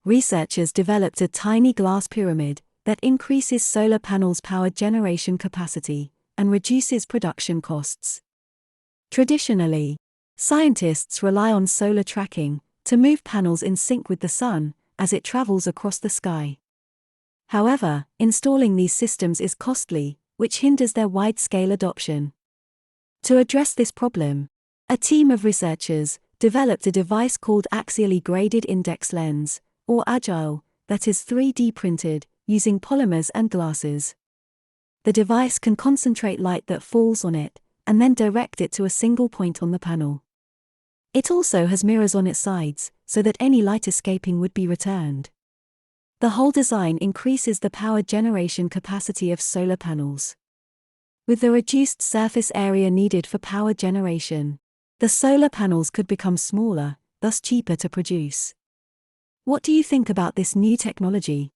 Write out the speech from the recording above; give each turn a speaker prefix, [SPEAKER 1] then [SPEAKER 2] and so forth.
[SPEAKER 1] researchers developed a tiny glass pyramid that increases solar panels' power generation capacity and reduces production costs. Traditionally, scientists rely on solar tracking to move panels in sync with the sun as it travels across the sky. However, installing these systems is costly, which hinders their wide-scale adoption. To address this problem, a team of researchers developed a device called Axially Graded Index Lens, or AGILE, that is 3D printed using polymers and glasses. The device can concentrate light that falls on it and then direct it to a single point on the panel. It also has mirrors on its sides, so that any light escaping would be returned. The whole design increases the power generation capacity of solar panels. With the reduced surface area needed for power generation, the solar panels could become smaller, thus cheaper to produce. What do you think about this new technology?